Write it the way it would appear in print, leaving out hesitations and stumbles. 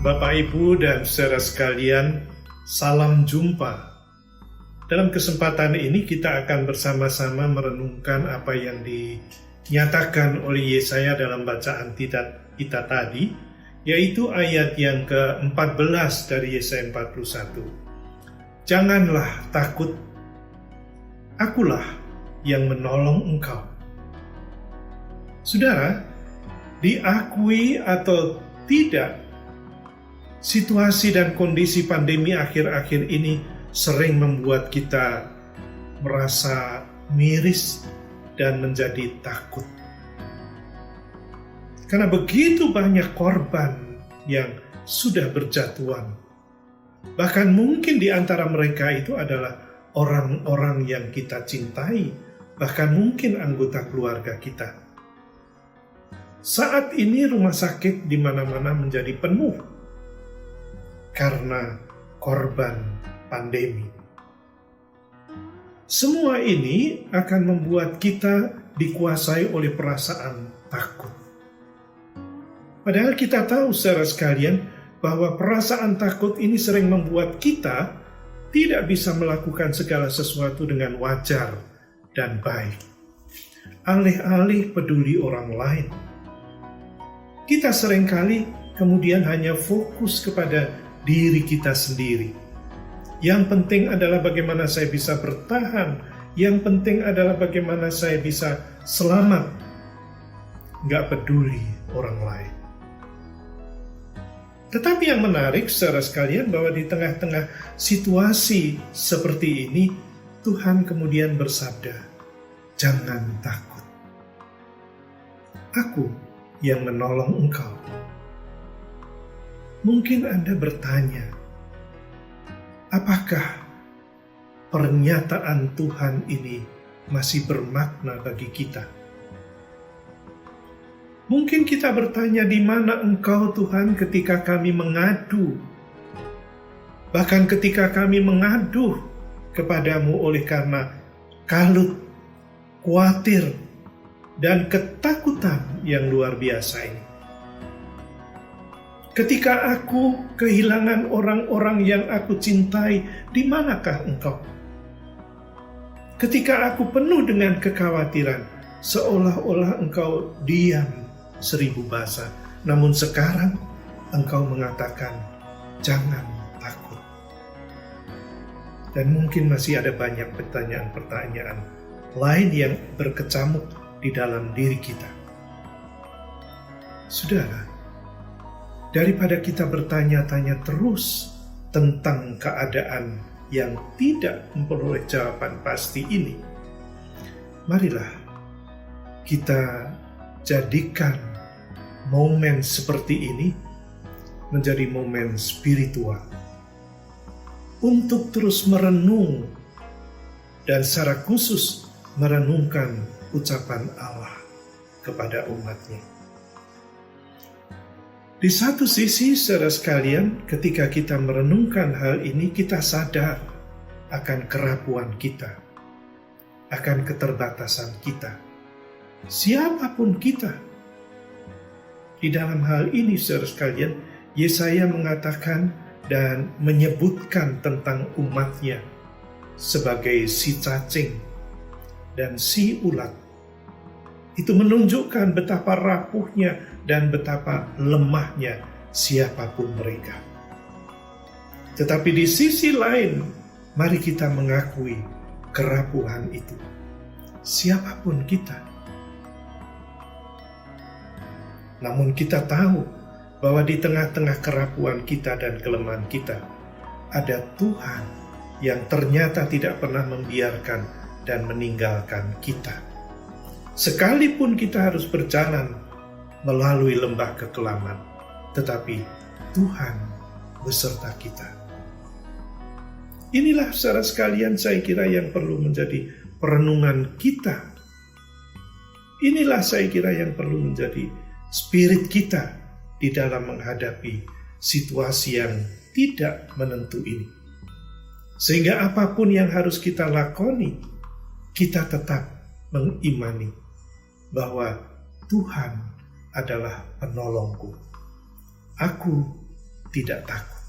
Bapak, Ibu, dan saudara sekalian, salam jumpa. Dalam kesempatan ini kita akan bersama-sama merenungkan apa yang dinyatakan oleh Yesaya dalam bacaan kita tadi, yaitu ayat yang ke-14 dari Yesaya 41. Janganlah takut, akulah yang menolong engkau. Saudara, diakui atau tidak, situasi dan kondisi pandemi akhir-akhir ini sering membuat kita merasa miris dan menjadi takut. Karena begitu banyak korban yang sudah berjatuhan. Bahkan mungkin di antara mereka itu adalah orang-orang yang kita cintai, bahkan mungkin anggota keluarga kita. Saat ini rumah sakit di mana-mana menjadi penuh karena korban pandemi. Semua ini akan membuat kita dikuasai oleh perasaan takut. Padahal kita tahu saudara sekalian bahwa perasaan takut ini sering membuat kita tidak bisa melakukan segala sesuatu dengan wajar dan baik. Alih-alih peduli orang lain, kita seringkali kemudian hanya fokus kepada diri kita sendiri. Yang penting adalah bagaimana saya bisa bertahan. Yang penting adalah bagaimana saya bisa selamat. Nggak peduli orang lain. Tetapi yang menarik saudara sekalian bahwa di tengah-tengah situasi seperti ini, Tuhan kemudian bersabda, jangan takut. Aku yang menolong engkau. Mungkin Anda bertanya, apakah pernyataan Tuhan ini masih bermakna bagi kita? Mungkin kita bertanya, di mana Engkau Tuhan ketika kami mengadu? Bahkan ketika kami mengadu kepadamu oleh karena kalut, khawatir, dan ketakutan yang luar biasa ini. Ketika aku kehilangan orang-orang yang aku cintai, di manakah engkau? Ketika aku penuh dengan kekhawatiran, seolah-olah engkau diam 1000 bahasa. Namun sekarang engkau mengatakan, jangan takut. Dan mungkin masih ada banyak pertanyaan-pertanyaan lain yang berkecamuk di dalam diri kita. Saudara, daripada kita bertanya-tanya terus tentang keadaan yang tidak memperoleh jawaban pasti ini, marilah kita jadikan momen seperti ini menjadi momen spiritual untuk terus merenung dan secara khusus merenungkan ucapan Allah kepada umatnya. Di satu sisi, saudara sekalian, ketika kita merenungkan hal ini, kita sadar akan kerapuan kita, akan keterbatasan kita. Siapapun kita. Di dalam hal ini, saudara sekalian, Yesaya mengatakan dan menyebutkan tentang umatnya sebagai si cacing dan si ulat. Itu menunjukkan betapa rapuhnya dan betapa lemahnya siapapun mereka. Tetapi di sisi lain, mari kita mengakui kerapuhan itu. Siapapun kita. Namun kita tahu bahwa di tengah-tengah kerapuhan kita dan kelemahan kita, ada Tuhan yang ternyata tidak pernah membiarkan dan meninggalkan kita. Sekalipun kita harus berjalan melalui lembah kekelaman, tetapi Tuhan beserta kita. Inilah saudara sekalian saya kira yang perlu menjadi perenungan kita. Inilah saya kira yang perlu menjadi spirit kita di dalam menghadapi situasi yang tidak menentu ini. Sehingga apapun yang harus kita lakoni, kita tetap mengimani bahwa Tuhan adalah penolongku. Aku tidak takut.